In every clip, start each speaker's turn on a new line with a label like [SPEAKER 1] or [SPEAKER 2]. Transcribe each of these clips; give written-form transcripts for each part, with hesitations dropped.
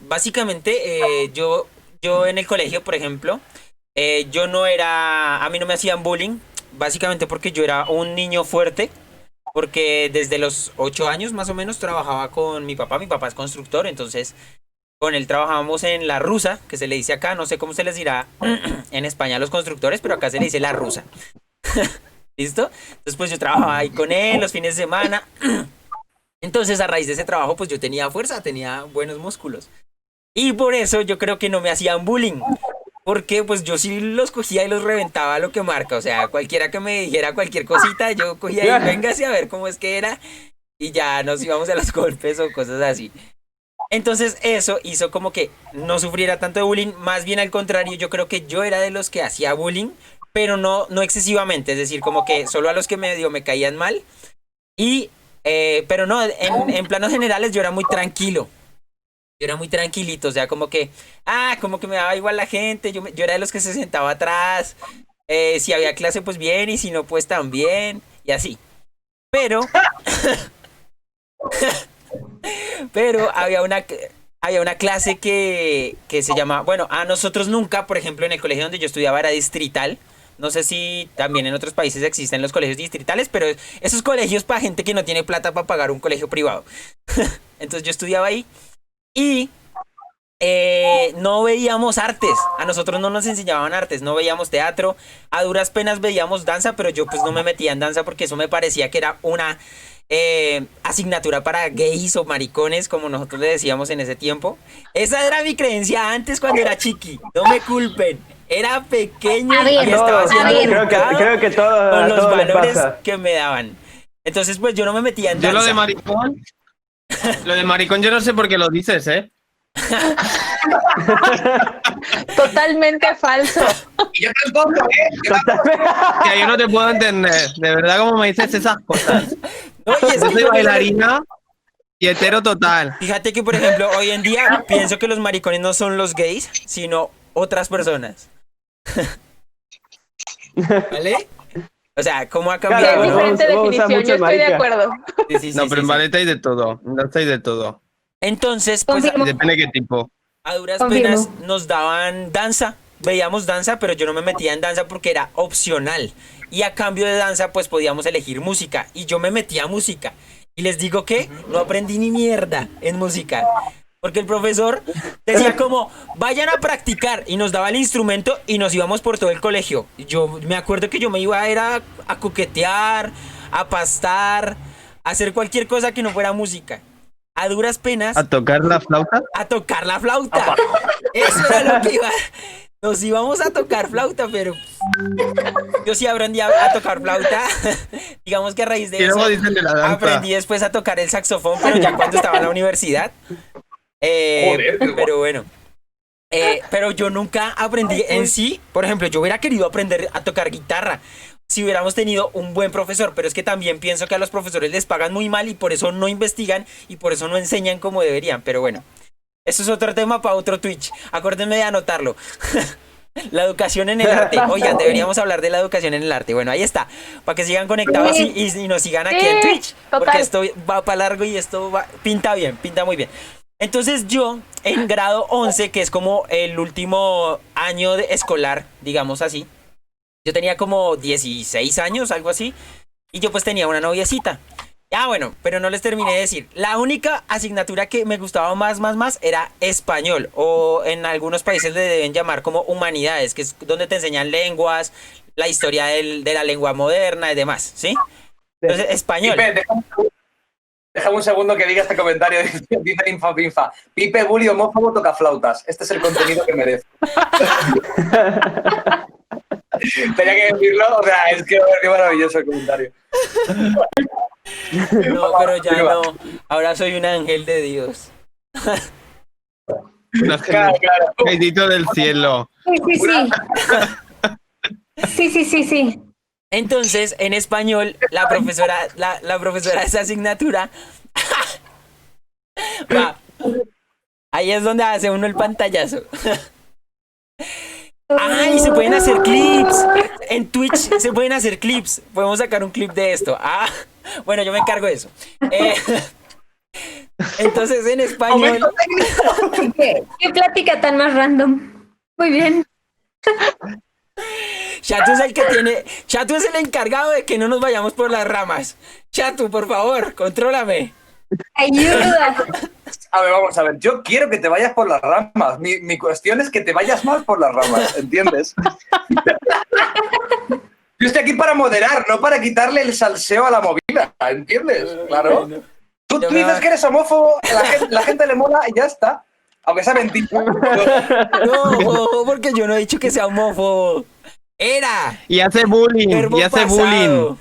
[SPEAKER 1] básicamente yo en el colegio, por ejemplo, yo no era, a mí no me hacían bullying, básicamente porque yo era un niño fuerte, porque desde los 8 años más o menos trabajaba con mi papá es constructor, entonces con él trabajábamos en la rusa, que se le dice acá, no sé cómo se les dirá en España a los constructores, pero acá se le dice la rusa. ¿Listo? Entonces pues yo trabajaba ahí con él los fines de semana. Entonces a raíz de ese trabajo pues yo tenía fuerza, tenía buenos músculos. Y por eso yo creo que no me hacían bullying. Porque pues yo sí los cogía y los reventaba a lo que marca. O sea, cualquiera que me dijera cualquier cosita, yo cogía y véngase a ver cómo es que era. Y ya nos íbamos a los golpes o cosas así. Entonces eso hizo como que no sufriera tanto de bullying. Más bien al contrario, yo creo que yo era de los que hacía bullying, pero no excesivamente. Es decir, como que solo a los que medio me caían mal. Y, pero no, en planos generales yo era muy tranquilo. Yo era muy tranquilito, o sea, como que me daba igual la gente, yo era de los que se sentaba atrás, si había clase pues bien y si no pues también, y así. Pero, pero había una clase que se llama, bueno, a nosotros nunca, por ejemplo, en el colegio donde yo estudiaba era distrital, no sé si también en otros países existen los colegios distritales, pero esos colegios para gente que no tiene plata para pagar un colegio privado. Entonces yo estudiaba ahí. Y no veíamos artes, a nosotros no nos enseñaban artes, no veíamos teatro, a duras penas veíamos danza, pero yo pues no me metía en danza porque eso me parecía que era una asignatura para gays o maricones, como nosotros le decíamos en ese tiempo. Esa era mi creencia antes cuando era chiqui, no me culpen. Era pequeño
[SPEAKER 2] A
[SPEAKER 1] y
[SPEAKER 2] ver,
[SPEAKER 1] estaba
[SPEAKER 2] a
[SPEAKER 1] siendo
[SPEAKER 2] ver.
[SPEAKER 1] educado
[SPEAKER 3] Creo que
[SPEAKER 1] con
[SPEAKER 3] a
[SPEAKER 1] los
[SPEAKER 3] todos les
[SPEAKER 1] valores
[SPEAKER 3] pasa.
[SPEAKER 1] que me daban. Entonces pues yo no me metía en
[SPEAKER 4] Yo lo de
[SPEAKER 1] danza.
[SPEAKER 4] maricón, lo de maricón yo no sé por qué lo dices, ¿eh?
[SPEAKER 2] Totalmente falso.
[SPEAKER 5] Y yo tampoco, ¿eh? Yo tampoco.
[SPEAKER 4] Que yo no te puedo entender. De verdad, cómo me dices esas cosas.
[SPEAKER 1] No, y es
[SPEAKER 4] Yo
[SPEAKER 1] que
[SPEAKER 4] soy
[SPEAKER 1] yo
[SPEAKER 4] bailarina y hetero total.
[SPEAKER 1] Fíjate que, por ejemplo, hoy en día pienso que los maricones no son los gays, sino otras personas. ¿Vale? O sea, ¿cómo ha
[SPEAKER 2] Que
[SPEAKER 1] cambiado?
[SPEAKER 2] es
[SPEAKER 3] Claro,
[SPEAKER 2] diferente
[SPEAKER 3] vamos a usar
[SPEAKER 2] definición,
[SPEAKER 3] mucho
[SPEAKER 2] yo estoy de
[SPEAKER 3] marica.
[SPEAKER 2] acuerdo.
[SPEAKER 1] Sí, sí,
[SPEAKER 4] No,
[SPEAKER 1] sí,
[SPEAKER 4] pero
[SPEAKER 1] sí,
[SPEAKER 4] en
[SPEAKER 1] sí.
[SPEAKER 4] ballet hay de todo. En danza hay de todo.
[SPEAKER 1] Entonces, pues
[SPEAKER 2] Confirmo.
[SPEAKER 4] Depende de qué tipo.
[SPEAKER 1] a duras
[SPEAKER 2] Confirmo.
[SPEAKER 1] penas nos daban danza. Veíamos danza, pero yo no me metía en danza porque era opcional. Y a cambio de danza, pues podíamos elegir música. Y yo me metía a música. Y les digo que no aprendí ni mierda en música. Porque el profesor decía como, vayan a practicar. Y nos daba el instrumento y nos íbamos por todo el colegio. Yo me acuerdo que yo me iba era a coquetear, a pastar, a hacer cualquier cosa que no fuera música. A duras penas,
[SPEAKER 4] ¿A tocar la flauta?
[SPEAKER 1] a tocar la flauta. Eso era lo que iba. Nos íbamos a tocar flauta, pero yo sí aprendí a tocar flauta. Digamos que a raíz de
[SPEAKER 4] Y
[SPEAKER 1] eso
[SPEAKER 4] luego dicen de la danza.
[SPEAKER 1] aprendí después a tocar el saxofón, pero ya cuando estaba en la universidad.
[SPEAKER 5] Joder, qué
[SPEAKER 1] Pero bueno. Pero yo nunca aprendí en sí. Por ejemplo, yo hubiera querido aprender a tocar guitarra si hubiéramos tenido un buen profesor, pero es que también pienso que a los profesores les pagan muy mal y por eso no investigan y por eso no enseñan como deberían. Pero bueno, eso es otro tema para otro Twitch. Acuérdenme de anotarlo. La educación en el arte. Oigan, deberíamos hablar de la educación en el arte. Bueno, ahí está. Para que sigan conectados y nos sigan aquí en Twitch. Porque
[SPEAKER 2] Total.
[SPEAKER 1] esto va para largo y esto pinta bien, pinta muy bien. Entonces yo, en grado 11, que es como el último año escolar, digamos así, yo tenía como 16 años, algo así, y yo pues tenía una noviecita. Ah, bueno, pero no les terminé de decir. La única asignatura que me gustaba más era español, o en algunos países le deben llamar como humanidades, que es donde te enseñan lenguas, la historia de la lengua moderna y demás, ¿sí? Entonces, español.
[SPEAKER 5] Pipe, déjame un segundo que diga este comentario. Dice Infa Pinfa. Pipe, bully, homófobo, toca flautas. Este es el contenido que merece. Tenía que decirlo, o sea, es que qué maravilloso el comentario.
[SPEAKER 1] No, pero ya no. Ahora soy un ángel de Dios.
[SPEAKER 4] Un
[SPEAKER 5] Claro, claro.
[SPEAKER 4] angelito del cielo.
[SPEAKER 2] Sí, sí, sí. Sí, sí, sí, sí.
[SPEAKER 1] Entonces, en español, la profesora de esa asignatura va. Ahí es donde hace uno el pantallazo. ¡Ay! Se pueden hacer clips. En Twitch se pueden hacer clips. Podemos sacar un clip de esto. Ah, bueno, yo me encargo de eso. Entonces en español,
[SPEAKER 5] Momento técnico.
[SPEAKER 2] ¿Qué plática tan más random? Muy bien.
[SPEAKER 1] Chatu es el que tiene, Chatu es el encargado de que no nos vayamos por las ramas. Chatu, por favor, contrólame.
[SPEAKER 2] Ayuda.
[SPEAKER 5] A ver, vamos a ver. Yo quiero que te vayas por las ramas. Mi cuestión es que te vayas más por las ramas, ¿entiendes? Yo estoy aquí para moderar, no para quitarle el salseo a la movida, ¿entiendes? Claro.
[SPEAKER 1] Bueno,
[SPEAKER 5] Tú
[SPEAKER 1] yo me
[SPEAKER 5] dices
[SPEAKER 1] va-
[SPEAKER 5] que eres homófobo, la gente le mola y ya está. Aunque sea mentira.
[SPEAKER 1] No, porque yo no he dicho que sea homófobo. Era.
[SPEAKER 4] Y hace bullying,
[SPEAKER 1] Verbo
[SPEAKER 4] y hace
[SPEAKER 1] pasado.
[SPEAKER 4] bullying.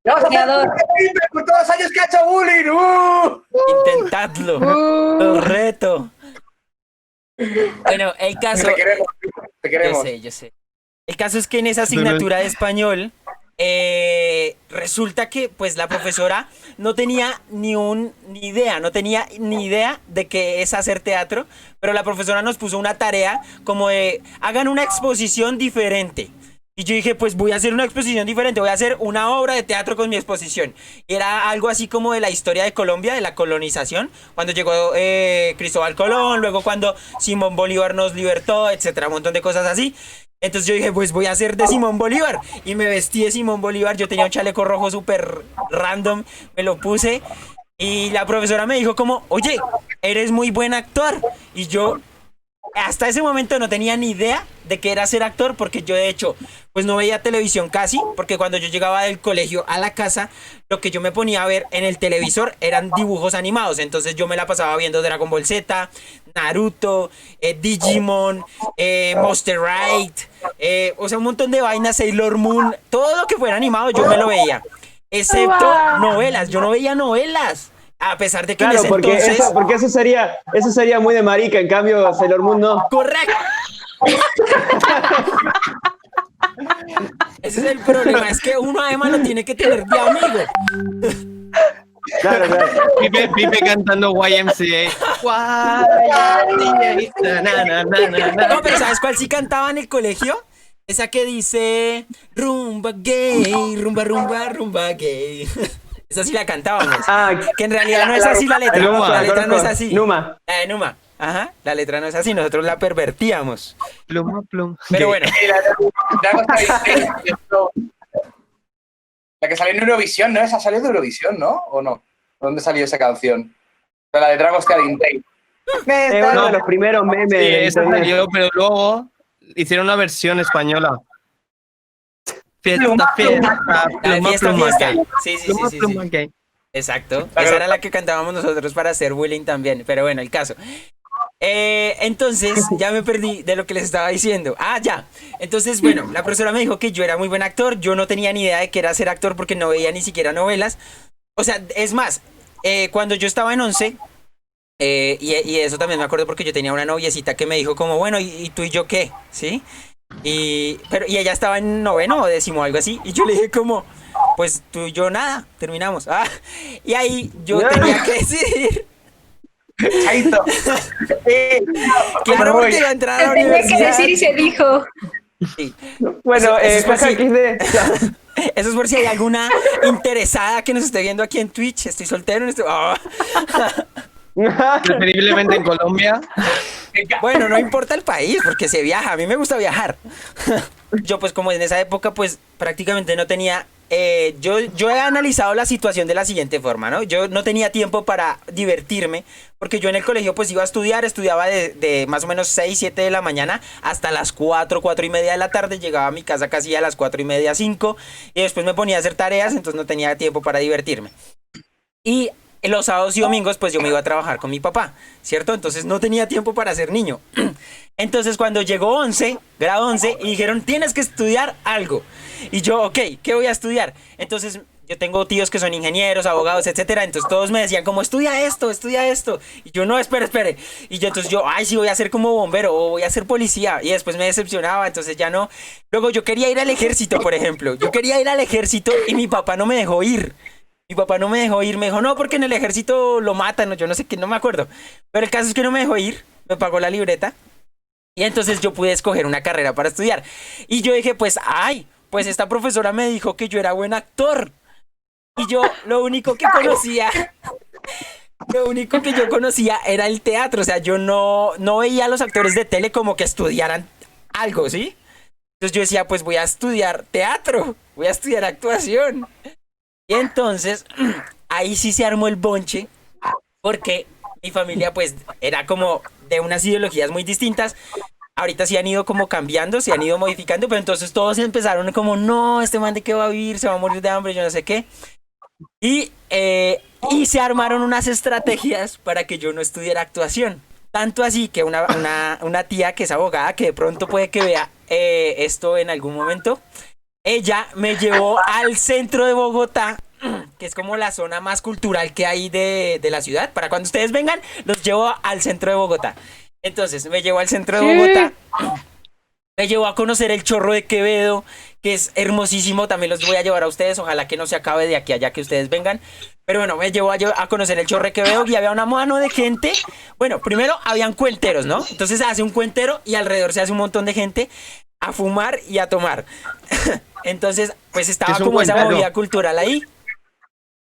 [SPEAKER 5] Ya vas a hacer
[SPEAKER 2] Creador.
[SPEAKER 5] por todos los años que ha hecho bullying.
[SPEAKER 1] Intentadlo. Lo reto. Bueno, el caso.
[SPEAKER 5] Te queremos, te queremos.
[SPEAKER 1] Yo sé. El caso es que en esa asignatura de español resulta que pues la profesora no tenía ni idea, no tenía ni idea de qué es hacer teatro, pero la profesora nos puso una tarea como de hagan una exposición diferente. Y yo dije, pues voy a hacer una exposición diferente, voy a hacer una obra de teatro con mi exposición. Y era algo así como de la historia de Colombia, de la colonización, cuando llegó Cristóbal Colón, luego cuando Simón Bolívar nos libertó, etcétera, un montón de cosas así. Entonces yo dije, pues voy a hacer de Simón Bolívar. Y me vestí de Simón Bolívar, yo tenía un chaleco rojo súper random, me lo puse. Y la profesora me dijo como, oye, eres muy buen actor. Y yo hasta ese momento no tenía ni idea de qué era ser actor, porque yo de hecho pues no veía televisión casi, porque cuando yo llegaba del colegio a la casa, lo que yo me ponía a ver en el televisor eran dibujos animados, entonces yo me la pasaba viendo Dragon Ball Z, Naruto, Digimon, Monster Ride, o sea un montón de vainas, Sailor Moon, todo lo que fuera animado yo me lo veía, excepto novelas, yo no veía novelas. A pesar de que en
[SPEAKER 3] Claro,
[SPEAKER 1] ese
[SPEAKER 3] porque,
[SPEAKER 1] entonces...
[SPEAKER 3] porque eso sería muy de marica, en cambio Sailor Moon no.
[SPEAKER 1] ¡Correcto! Ese es el problema, es que uno además lo tiene que tener de amigo.
[SPEAKER 3] Claro, claro.
[SPEAKER 4] Pipe cantando YMCA. YMCA.
[SPEAKER 1] No, pero ¿sabes cuál sí cantaba en el colegio? Esa que dice rumba gay, rumba, rumba, rumba gay. Esa sí la cantábamos.
[SPEAKER 3] Ah,
[SPEAKER 1] Que en realidad no es así la letra.
[SPEAKER 4] Numa.
[SPEAKER 1] La letra no es así.
[SPEAKER 3] Numa.
[SPEAKER 1] La de Numa. Ajá, la letra no es así, nosotros la pervertíamos.
[SPEAKER 4] Pluma, pluma.
[SPEAKER 1] Pero bueno,
[SPEAKER 5] Y la que salió en Eurovisión, ¿no? Esa salió de Eurovisión, ¿no? ¿O no? ¿Dónde salió esa canción? La de Dragos Cadintei.
[SPEAKER 3] Es uno de los primeros memes
[SPEAKER 4] Sí,
[SPEAKER 3] de
[SPEAKER 4] esa
[SPEAKER 3] internet.
[SPEAKER 4] salió, pero luego hicieron una versión española. Fiesta, fiesta,
[SPEAKER 1] la
[SPEAKER 4] pluma,
[SPEAKER 1] fiesta,
[SPEAKER 4] pluma,
[SPEAKER 1] fiesta.
[SPEAKER 4] gay.
[SPEAKER 1] Sí, sí,
[SPEAKER 4] Pluma,
[SPEAKER 1] sí, sí,
[SPEAKER 4] pluma,
[SPEAKER 1] sí.
[SPEAKER 4] gay.
[SPEAKER 1] Exacto. Esa era la que cantábamos nosotros para hacer bullying también. Pero bueno, el caso. Entonces, ya me perdí de lo que les estaba diciendo. Ah, ya. Entonces, bueno, la profesora me dijo que yo era muy buen actor. Yo no tenía ni idea de que era ser actor porque no veía ni siquiera novelas. O sea, es más, cuando yo estaba en 11, y eso también me acuerdo porque yo tenía una noviecita que me dijo como, bueno, ¿y tú y yo qué? ¿Sí? Y ella estaba en noveno o décimo, algo así. Y yo le dije como, pues tú y yo nada, terminamos. Ah, y ahí yo tenía que decidir.
[SPEAKER 5] Chaito.
[SPEAKER 1] Claro, porque iba a entrar a la
[SPEAKER 2] Se tenía que
[SPEAKER 1] universidad.
[SPEAKER 2] decir y se dijo.
[SPEAKER 1] Sí.
[SPEAKER 3] Bueno,
[SPEAKER 1] Eso es por
[SPEAKER 3] jaja
[SPEAKER 1] si-
[SPEAKER 3] XD.
[SPEAKER 1] Eso es por si hay alguna interesada que nos esté viendo aquí en Twitch. Estoy soltero.
[SPEAKER 4] Preferiblemente en Colombia.
[SPEAKER 1] Bueno, no importa el país, porque se viaja. A mí me gusta viajar. Yo, pues, como en esa época, pues, prácticamente no tenía... yo he analizado la situación de la siguiente forma, ¿no? Yo no tenía tiempo para divertirme, porque yo en el colegio, pues, iba a estudiar. Estudiaba de más o menos 6, 7 de la mañana hasta las 4, 4 y media de la tarde. Llegaba a mi casa casi a las 4 y media, 5. Y después me ponía a hacer tareas, entonces no tenía tiempo para divertirme. Y los sábados y domingos, pues yo me iba a trabajar con mi papá, ¿cierto? Entonces no tenía tiempo para ser niño. Entonces cuando llegó 11, grado 11, y dijeron, tienes que estudiar algo. Y yo, ok, ¿qué voy a estudiar? Entonces yo tengo tíos que son ingenieros, abogados, etcétera. Entonces todos me decían como, estudia esto, estudia esto. Y yo, no, espere. Y yo, entonces yo, ay, sí, voy a ser como bombero o voy a ser policía. Y después me decepcionaba, entonces ya no. Luego yo quería ir al ejército, por ejemplo. Yo quería ir al ejército y mi papá no me dejó ir. Mi papá no me dejó ir, me dijo, no, porque en el ejército lo matan, o yo no sé qué, no me acuerdo. Pero el caso es que no me dejó ir, me pagó la libreta. Y entonces yo pude escoger una carrera para estudiar. Y yo dije, pues, ay, pues esta profesora me dijo que yo era buen actor. Y yo lo único que conocía Lo único que yo conocía era el teatro, o sea, yo no veía a los actores de tele como que estudiaran algo, ¿sí? Entonces yo decía, pues voy a estudiar teatro, voy a estudiar actuación. Y entonces, ahí sí se armó el bonche, porque mi familia pues era como de unas ideologías muy distintas. Ahorita sí han ido como cambiando, se han ido modificando, pero entonces todos empezaron como, no, este man de qué va a vivir, se va a morir de hambre, yo no sé qué. Y se armaron unas estrategias para que yo no estudiara actuación. Tanto así que una tía que es abogada, que de pronto puede que vea esto en algún momento, ella me llevó al centro de Bogotá, que es como la zona más cultural que hay de la ciudad. Para cuando ustedes vengan, los llevo al centro de Bogotá. Entonces me llevó al centro de Bogotá, me llevó a conocer el Chorro de Quevedo, que es hermosísimo. También los voy a llevar a ustedes. Ojalá que no se acabe de aquí a allá que ustedes vengan. Pero bueno, me llevó a conocer el Chorro de Quevedo y había una mano de gente. Bueno, primero habían cuenteros, ¿no? Entonces se hace un cuentero y alrededor se hace un montón de gente a fumar y a tomar. Entonces, pues estaba
[SPEAKER 4] Es un
[SPEAKER 1] como esa
[SPEAKER 4] cuentero.
[SPEAKER 1] movida cultural ahí.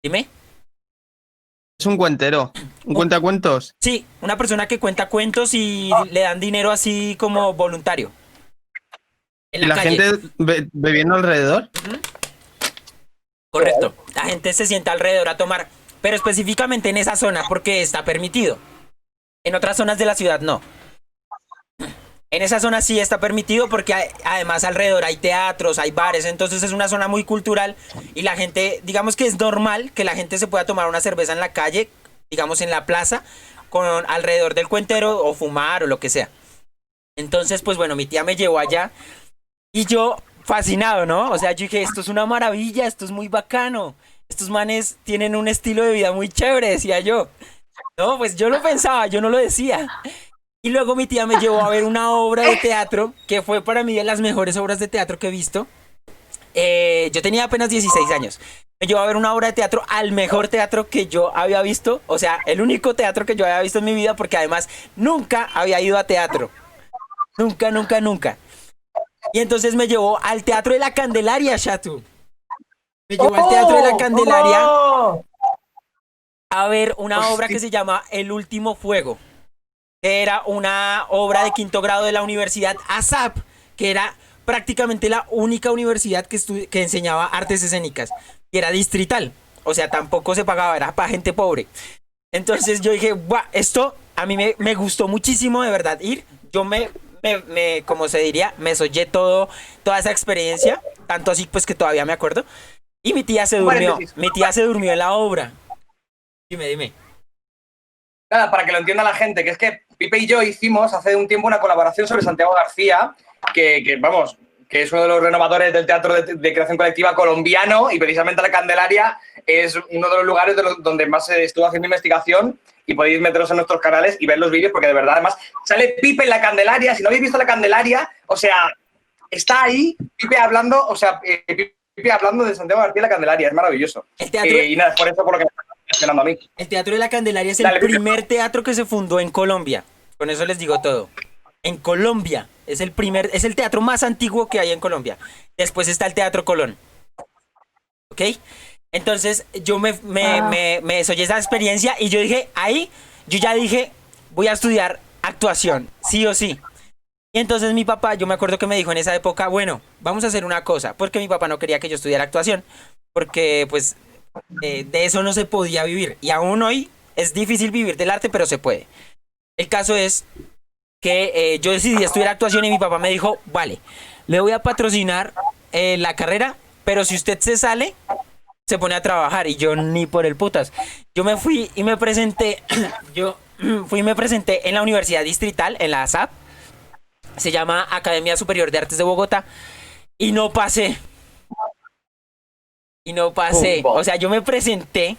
[SPEAKER 1] Dime.
[SPEAKER 4] Es un cuentero. Un cuentacuentos.
[SPEAKER 1] Sí, una persona que cuenta cuentos y le dan dinero así como voluntario. En
[SPEAKER 4] ¿Y la
[SPEAKER 1] calle.
[SPEAKER 4] gente bebiendo alrededor?
[SPEAKER 1] Correcto. La gente se sienta alrededor a tomar, pero específicamente en esa zona porque está permitido. En otras zonas de la ciudad no. En esa zona sí está permitido porque además alrededor hay teatros, hay bares, entonces es una zona muy cultural y la gente, digamos que es normal que la gente se pueda tomar una cerveza en la calle, digamos en la plaza, con alrededor del cuentero o fumar o lo que sea. Entonces, pues bueno, mi tía me llevó allá y yo fascinado, ¿no? O sea, yo dije, esto es una maravilla, esto es muy bacano. Estos manes tienen un estilo de vida muy chévere, decía yo. No, pues yo lo pensaba, yo no lo decía. Y luego mi tía me llevó a ver una obra de teatro que fue para mí de las mejores obras de teatro que he visto. Yo tenía apenas 16 años. Me llevó a ver una obra de teatro al mejor teatro que yo había visto. O sea, el único teatro que yo había visto en mi vida porque además nunca había ido a teatro. Nunca, nunca, nunca. Y entonces me llevó al Teatro de la Candelaria, Shatu. Me llevó al Teatro de la Candelaria a ver una obra que se llama El Último Fuego. Era una obra de quinto grado de la Universidad ASAP, que era prácticamente la única universidad que enseñaba artes escénicas. Y era distrital. O sea, tampoco se pagaba, era para gente pobre. Entonces yo dije, "Buah, esto a mí me gustó muchísimo de verdad ir". Yo como se diría, me soñé toda esa experiencia. Tanto así pues que todavía me acuerdo. Y mi tía se durmió.
[SPEAKER 5] Paréntesis.
[SPEAKER 1] Mi tía se durmió en la obra. Dime.
[SPEAKER 5] Nada, para que lo entienda la gente, que es que Pipe y yo hicimos hace un tiempo una colaboración sobre Santiago García, que vamos, que es uno de los renovadores del teatro de creación colectiva colombiano, y precisamente La Candelaria es uno de los lugares donde más se estuvo haciendo investigación, y podéis meteros en nuestros canales y ver los vídeos, porque de verdad, además, sale Pipe en La Candelaria. Si no habéis visto La Candelaria, o sea, está ahí Pipe hablando, Pipe hablando de Santiago García y La Candelaria, es maravilloso.
[SPEAKER 1] El teatro-
[SPEAKER 5] Y nada, es por eso por lo que me está mencionando a mí.
[SPEAKER 1] El Teatro de la Candelaria es el
[SPEAKER 5] Dale,
[SPEAKER 1] primer teatro que se fundó en Colombia. Con eso les digo todo. En Colombia. Es el teatro más antiguo que hay en Colombia. Después está el Teatro Colón. ¿Ok? Entonces yo me soñé esa experiencia y yo ya dije, voy a estudiar actuación, sí o sí. Y entonces mi papá, yo me acuerdo que me dijo en esa época, bueno, vamos a hacer una cosa, porque mi papá no quería que yo estudiara actuación, porque pues de eso no se podía vivir. Y aún hoy es difícil vivir del arte, pero se puede. El caso es que yo decidí estudiar actuación y mi papá me dijo, vale, le voy a patrocinar la carrera, pero si usted se sale, se pone a trabajar. Y yo ni por el putas. Yo me fui y me presenté, me presenté en la Universidad Distrital, en la ASAP. Se llama Academia Superior de Artes de Bogotá. Y no pasé. O sea, yo me presenté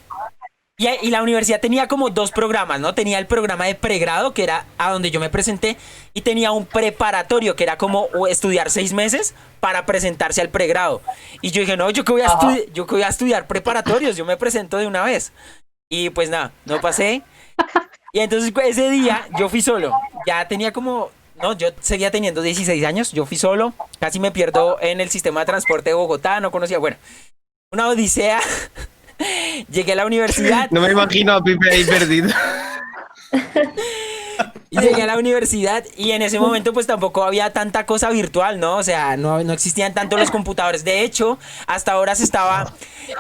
[SPEAKER 1] y la universidad tenía como dos programas, ¿no? Tenía el programa de pregrado, que era a donde yo me presenté, y tenía un preparatorio, que era como estudiar 6 meses para presentarse al pregrado. Y yo dije, no, yo que voy a estudiar preparatorios, yo me presento de una vez. Y pues nada, no pasé. Y entonces ese día yo fui solo. Ya tenía como... No, yo seguía teniendo 16 años, yo fui solo, casi me pierdo en el sistema de transporte de Bogotá, no conocía, bueno, una odisea. Llegué a la universidad
[SPEAKER 4] No me imagino a Pipe ahí perdido.
[SPEAKER 1] y llegué a la universidad y en ese momento pues tampoco había tanta cosa virtual, ¿no? O sea, no existían tanto los computadores. De hecho, hasta ahora se estaba...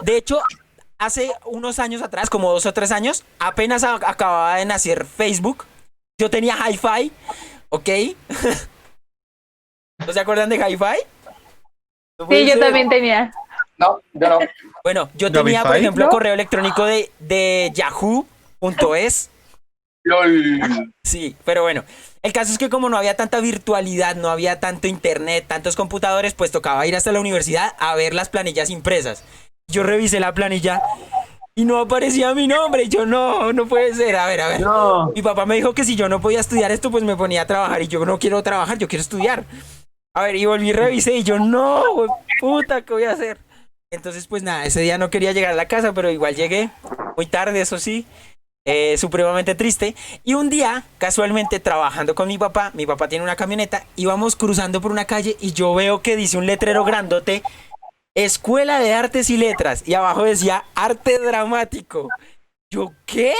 [SPEAKER 1] De hecho, hace unos años atrás, como 2 o 3 años, apenas acababa de nacer Facebook. Yo tenía Hi-Fi, ¿ok? ¿No se acuerdan de Hi-Fi? No puede
[SPEAKER 2] Sí, yo
[SPEAKER 1] ser.
[SPEAKER 2] también tenía.
[SPEAKER 5] No, yo no.
[SPEAKER 1] Bueno, yo
[SPEAKER 4] ¿No
[SPEAKER 1] tenía, por
[SPEAKER 4] Wi-Fi?
[SPEAKER 1] ejemplo,
[SPEAKER 2] ¿No?
[SPEAKER 1] correo electrónico de yahoo.es.
[SPEAKER 5] LOL.
[SPEAKER 1] Sí, pero bueno, el caso es que como no había tanta virtualidad, no había tanto internet, tantos computadores, pues tocaba ir hasta la universidad a ver las planillas impresas. Yo revisé la planilla y no aparecía mi nombre. Y yo, no puede ser. A ver.
[SPEAKER 3] No.
[SPEAKER 1] Mi papá me dijo que si yo no podía estudiar esto, pues me ponía a trabajar. Y yo no quiero trabajar, yo quiero estudiar. A ver, y volví y revisé y yo, no, güey, puta, ¿qué voy a hacer? Entonces, pues nada, ese día no quería llegar a la casa, pero igual llegué muy tarde, eso sí, supremamente triste. Y un día, casualmente, trabajando con mi papá tiene una camioneta, íbamos cruzando por una calle y yo veo que dice un letrero grandote, Escuela de Artes y Letras, y abajo decía Arte Dramático. Yo, ¿qué?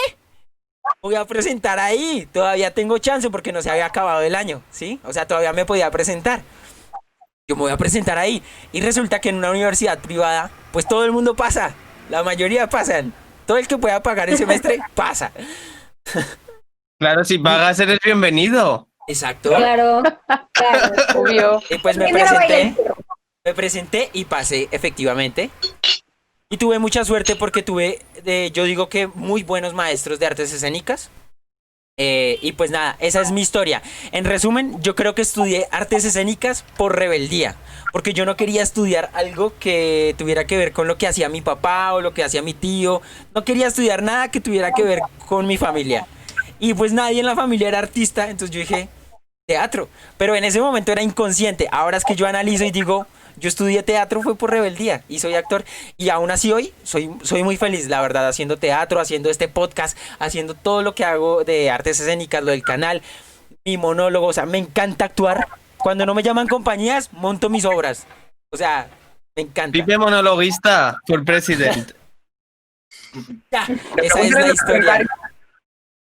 [SPEAKER 1] Voy a presentar ahí, todavía tengo chance porque no se había acabado el año, ¿sí? O sea, todavía me podía presentar. Yo me voy a presentar ahí. Y resulta que en una universidad privada, pues todo el mundo pasa. La mayoría pasan. Todo el que pueda pagar el semestre, pasa.
[SPEAKER 4] Claro, si pagas eres bienvenido.
[SPEAKER 1] Exacto.
[SPEAKER 2] Claro, claro.
[SPEAKER 6] Obvio.
[SPEAKER 1] Y pues me
[SPEAKER 2] Primero baila.
[SPEAKER 1] presenté y pasé, efectivamente. Y tuve mucha suerte porque tuve, yo digo que muy buenos maestros de artes escénicas. Y pues nada, esa es mi historia. En resumen, yo creo que estudié artes escénicas por rebeldía, porque yo no quería estudiar algo que tuviera que ver con lo que hacía mi papá o lo que hacía mi tío. No quería estudiar nada que tuviera que ver con mi familia. Y pues nadie en la familia era artista, entonces yo dije, teatro. Pero en ese momento era inconsciente. Ahora es que yo analizo y digo, yo estudié teatro fue por rebeldía y soy actor. Y aún así hoy soy muy feliz, la verdad, haciendo teatro, haciendo este podcast, haciendo todo lo que hago de artes escénicas, lo del canal, mi monólogo. O sea, me encanta actuar. Cuando no me llaman compañías, monto mis obras. O sea, me encanta.
[SPEAKER 4] Pipe monologuista for president.
[SPEAKER 1] Ya, esa es la historia.